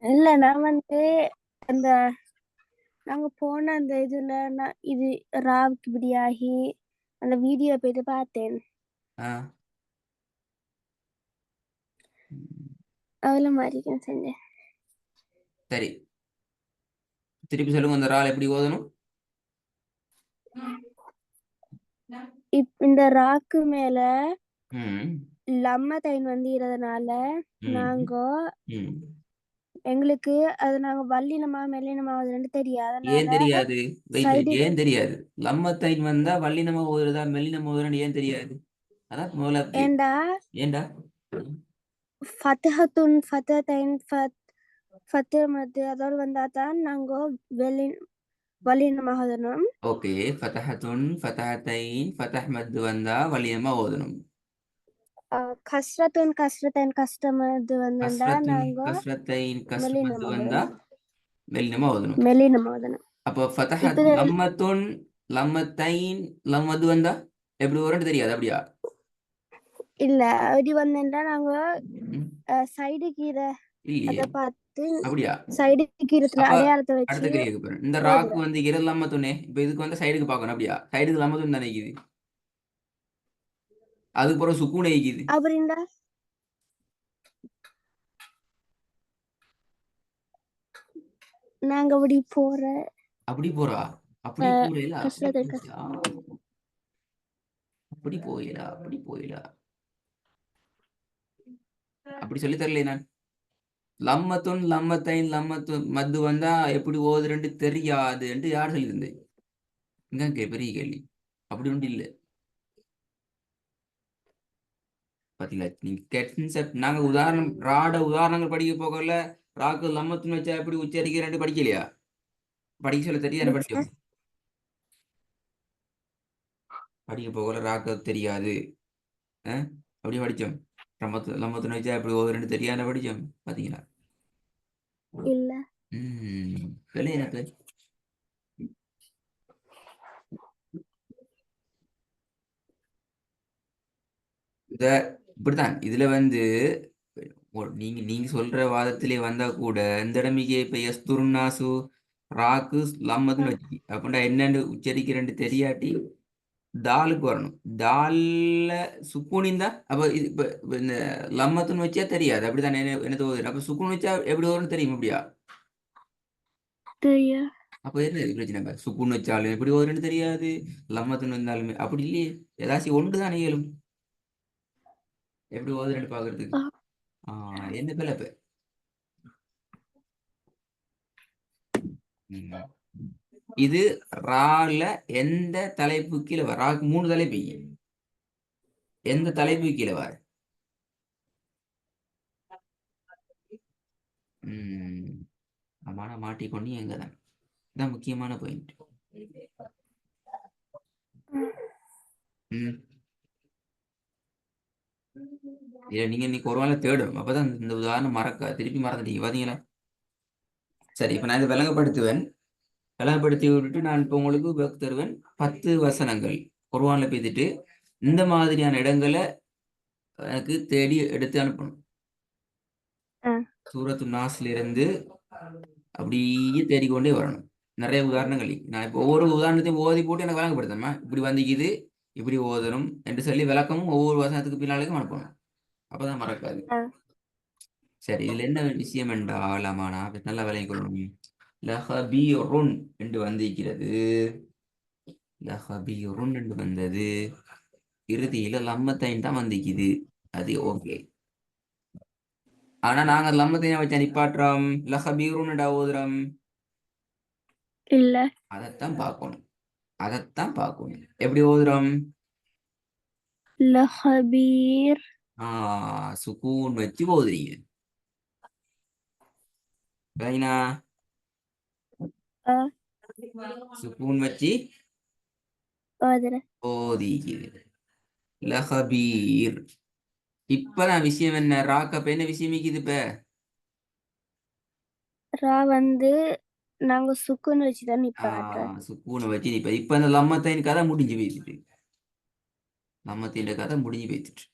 இல்ல நான் அந்த நாங்க போன அந்த இதுல நான் இது ராவுக்கு இப்படியாகி அந்த வீடியோ போயிட்டு பார்த்தேன். ஆ அவ்வளவு மாதிரி நான் செஞ்சேன். சரி, திருப்பி சொல்லுங்க. அந்த ரால் எப்படி ஓதணும்? இந்த ராக்கு மேல ம் லம்ம தைன் இருக்கிறதுனால ம் நாங்க ம். எங்களுக்கு அது நாங்க வல்லினமா மெல்லினமா அது ரெண்டு தெரியாது, ஏன் அதனால தெரியாது? வெயிட் வெயிட், சைடு ஏன் தெரியாது? லம்மத்தைன் வந்தா வல்லினமா ஓதுறதா மெல்லினமா ஓதுறன்னு ஏன் தெரியாது? அதான் முதல்ல கேள்வி. ஏண்டா ஏன்டா? ஃபத்தஹத்துன் ஃபத்தஹத்தைன் ஃபத்து மத்து அதோடு வந்தா தான் நாங்க வெளி வல்லினமாக ஓதணும். ஓகே, ஃபதஹத்துன் ஃபதஹத்தைன் ஃபதஹ் மத் வந்தா வல்லினமா ஓதணும். கஸ்ரத்துன் கஸ்ரத்தைன் கஷ்டமது வந்தா கஸ்ரத்துன் நாங்க கஸ்ரத்தைன் கஸ்ர் மத் மெல்லினமாக வந்தா ஓதணும். மெல்லினமா ஓதணும். மெல்லினமாக ஓதணும். அப்போ இப்ப ஃபதஹத் லம்மத்துன் லம்மத்தைன் லம்மது வந்தா எப்படி வரும்னு தெரியாது அப்படியா? இல்ல அப்படி வந்தா நாங்க ம், சைடு கீரை இல்லையே. அத பார்த்து அப்படியா? சைடு கீரத்துல அப்ப அடையாளத்தை அடுத்த வச்சு கிரியை போறேன். இந்த ராக்கு ஓதுறோம். வந்து இரு லம்மத்துனே, இப்ப இதுக்கு வந்து சைடுக்கு பார்க்கணும். அப்படியா? சைடுக்கு லம்மத்துன்னு தானே இருக்குது. அதுக்கு பிறகு சுக்கூனை இருக்குது. அப்படின்னா நாங்க அப்படி போற அப்படி போறா? அப்படி போறீல? அப்படி கஷ்டத்தை போயிடா? அப்படி போயிடா? அப்படி போயிடா? அப்படி சொல்லி தரல நான். லம்மத்துன் லம்மத்தைன் லம்மத்து மத்து வந்தா எப்படி ஓதுறேன்னு தெரியாது என்று யார் சொல்லியிருந்தேன்? இங்க பெரிய கேள்வி. அப்படி ஒன்று இல்லை. பாத்தீங்களா? நீங்க கன்செப்ட் நாங்க உதாரணங்கள் படிக்க போகல. ராக்கு லம்மத்துன்னு வச்சா எப்படி உச்சரிக்கிறேன் படிக்கலையா? படிக்க சொல்ல தெரியாது படிச்சோம். படிக்க போகல ராக்கு தெரியாது. அப்படி படிச்சோம். லம்மத்துன்னு வச்சா எப்படி ஓதுறேன்னு தெரியாத படிச்சோம். பாத்தீங்களா? இல்ல. வெளியே எனக்கு இத இப்படித்தான் இதுல வந்து நீங்க நீங்க சொல்ற வாதத்திலே வந்தா கூட இந்த இடமிக்கு இப்ப எஸ்துருநாசு ராக்கு லம்மதுன்னு வச்சு அப்படின்னா என்னன்னு உச்சரிக்கிறேன்னு தெரியாட்டி தாலுக்கு வரணும். தால்ல சுக்குனின் தான். அப்ப இது இப்ப இந்த லம்மத்துன்னு வச்சா தெரியாது. அப்படிதான் என்ன தோது. அப்ப சுக்குன் வச்சா எப்படி வரும்னு தெரியும் அப்படியா? தெரியா. அப்ப என்ன இது பிரச்சனை? சுக்குன் வச்சாலும் எப்படி வரும்னு தெரியாது. லம்மத்துன்னு வந்தாலுமே அப்படி இல்லையே. ஏதாச்சும் ஒன்று தான் இயலும். எப்படி ஓதுறேன்னு பாக்குறதுக்கு. என்ன பிழப்பு? ம். இது ரால எந்த தலைப்பு கீழே வர? ராக்கு 3 தலைப்பு இங்க. எந்த தலைப்பு கீழே வர? அம்மான மாட்டிக்கொண்டு எங்கதான். இதான் முக்கியமான பாயிண்ட். இல்ல நீங்க இன்னைக்கு ஒரு வேளை தேடும். அப்பதான் இந்த உதாரணம் திருப்பி மறந்துட்டீங்க பாத்தீங்களா? சரி, இப்ப நான் இதை விளங்கப்படுத்துவேன். விளங்கப்படுத்தி விட்டுட்டு நான் இப்ப உங்களுக்கு பேக் தருவேன். 10 வசனங்கள் குர்ஆன்ல பேசிட்டு இந்த மாதிரியான இடங்களை எனக்கு தேடி எடுத்து அனுப்பணும். சூரத்து நாஸ்ல இருந்து அப்படியே தேடிக்கொண்டே வரணும். நிறைய உதாரணங்கள் இருக்கு. நான் இப்போ ஒவ்வொரு உதாரணத்தையும் ஓதி போட்டு எனக்கு விளங்கப்படுத்தணுமா? இப்படி வந்திக்குது, இப்படி ஓதணும் என்று சொல்லி விளக்கமும் ஒவ்வொரு வசனத்துக்கு பின்னாலேயும் அனுப்பணும். அப்பதான் மறக்காது. சரி, இதுல என்ன விஷயம் என்றால் ஆமாண்ணா நல்லா விளங்கிக் கொள்ளணும். லஹபீருன் என்று வந்திருக்கிறது. லஹபீருன் என்று வந்தது. இறுதியில லம்மத்தைன் தான் வந்திக்குது. அது ஓகே. ஆனா நாங்க லம்மத்தைனை வச்சு நிப்பாட்டுறோம். லஹபீருன் ஓதுறோம். இல்ல. அதைத்தான் பார்க்கணும். அதைத்தான் பார்க்கணும். எப்படி ஓதுறோம்? லஹபீர். சுக்கூன் வச்சு ஓதுறீங்க. ரைனா? சுக்கூன் வச்சு ஓதுற. ஓதிக்கிறது. லஹபீர். இப்பதான் விஷயம் என்ன? ராக்கப்ப என்ன விஷயம் இருக்குது இப்ப? ரா நாங்க சுக்குன்னு வச்சுதான் நிப்பாட்டுறோம். சுக்கூனை வச்சு இப்ப இந்த லம்மத்தைன் கதை முடிஞ்சு போயிட்டு. லம்மத்தின் கதை முடிஞ்சு போயிட்டு.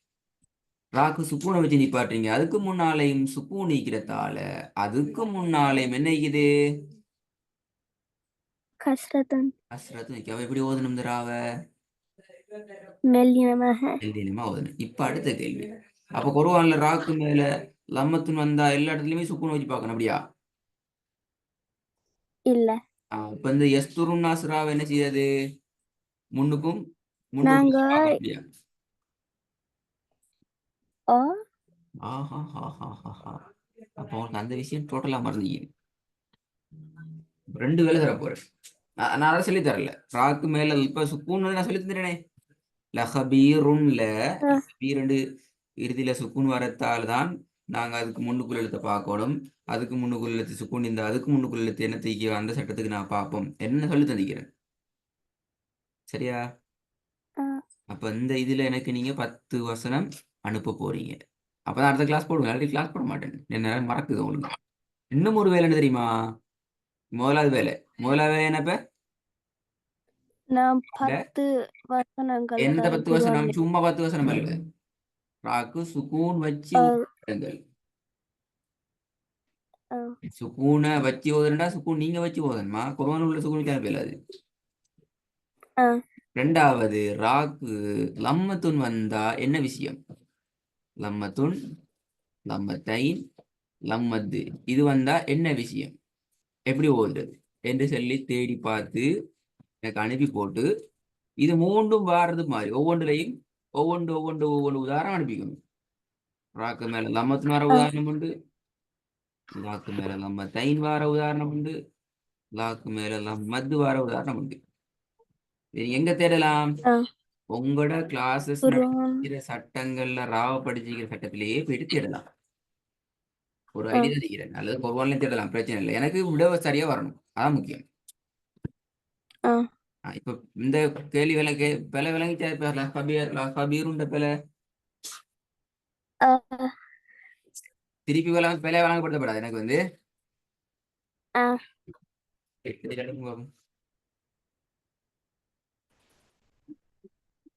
ராக்கு சுக்கூனை வச்சு நிப்பாட்டுறீங்க. அதுக்கு முன்னாலேயும் சுக்கூன் நீக்கிறதால அதுக்கு முன்னாலேயும் என்ன இருக்குது? கஸ்ரத்தன் அஸ்ரத்து நிக்க. அவ எப்படி ஓதணும் இந்த ராவ? மெல்லினமாக. எழுதினுமா ஓதணும். இப்ப அடுத்த கேள்வி. அப்ப குர்ஆன்ல ராக்கு மேல லம்மத்துன்னு வந்தா எல்லா இடத்துலயுமே சுக்கூன் வச்சு பார்க்கணும் அப்படியா? இல்ல. இப்ப இந்த எஸ்துருன் நாஸ்ராவை என்ன செய்யாது? முன்னுக்கும் நாங்க பார்க்கணும் அப்படியா? ஓ ஆஹா அப்ப உனக்கு அந்த விஷயம் டோட்டலா மறந்தீங்க. 2 வேலை தர போறேன். நான் அதை சொல்லி தரல. ராக்கு மேல இப்ப சுக்கூன் நான் சொல்லி தந்துட்டேனே. லஹபீருன்ல அஹ், இரண்டு இறுதியில சுக்கூன் வரத்தால் தான் நாங்க அதுக்கு முன்னுக்குள் எழுத்த பார்க்கணும். அதுக்கு முன்னுக்குள் எழுத்து சுக்கூன் இந்த அதுக்கு முன்னுக்குள் எழுத்து என்ன தீக்க அந்த சட்டத்துக்கு நான் பார்ப்போம். என்ன சொல்லி தந்திக்கிறேன். சரியா? அஹ், அப்ப இந்த இதுல எனக்கு நீங்க 10 வசனம் அனுப்ப போறீங்க. அப்பதான் அடுத்த கிளாஸ் போடுவேன். இல்லாட்டி கிளாஸ் போட மாட்டேன். என்ன மறக்குது உங்களுக்கு. இன்னும் ஒரு வேலை என்ன தெரியுமா? முதலாவது வேலை என்னப்ப? நான் இந்த 10 வசனங்கள் எந்த 10 வசனம்? குர்ஆன்ல. சும்மா 10 வசனம் அல்ல. ராக்கு சுக்கூன் வச்சு அஹ், ஓதுங்கள். அஹ், சுக்கூனை வச்சு ஓதுறா சுக்கூன் நீங்க வச்சு ஓதணுமா? குர்ஆன் உள்ள சுக்கூன் கேட்கலாது. அஹ், ரெண்டாவது ராக்கு லம்மத்துன் வந்தா என்ன விஷயம்? லம்மத்துன், லம்மத்தைன், லம்மத்து இது வந்தா என்ன விஷயம்? எப்படி ஓதுறது என்று சொல்லி தேடி பார்த்து எனக்கு அனுப்பி போட்டு இது மூன்றும் வாரது மாதிரி ஒவ்வொன்றுலையும் ஒவ்வொன்று உதாரணம் அனுப்பிக்கணும். ராக்கு மேல லம்மத்துன் வர அஹ், உதாரணம் உண்டு. லாக்கு மேல லம்மத்தைன் வார உதாரணம் உண்டு. லாக்கு மேல லம்மத்து வார உதாரணம் உண்டு. இது எங்க தேடலாம்? அஹ், உங்களோட கிளாஸஸ் குர்ஆன். நடக்கிற சட்டங்கள்ல ராவ படிச்சுக்கிற சட்டத்திலேயே போயிட்டு தேடலாம். ஒரு அஹ், ஐடியா தெரிகிறேன். அல்லது குர்ஆன்லயும் தேடலாம். பிரச்சனை இல்லை. எனக்கு விட சரியா வரணும். அதான் முக்கியம். அஹ், இப்ப இந்த கேள்வி விளக்கு பல விளங்கிச்சா? இப்ப லஹபீருண்ட பல அஹ், திருப்பி பல வழங்கப்படுத்தப்படாது. எனக்கு வந்து அஹ். எட்டு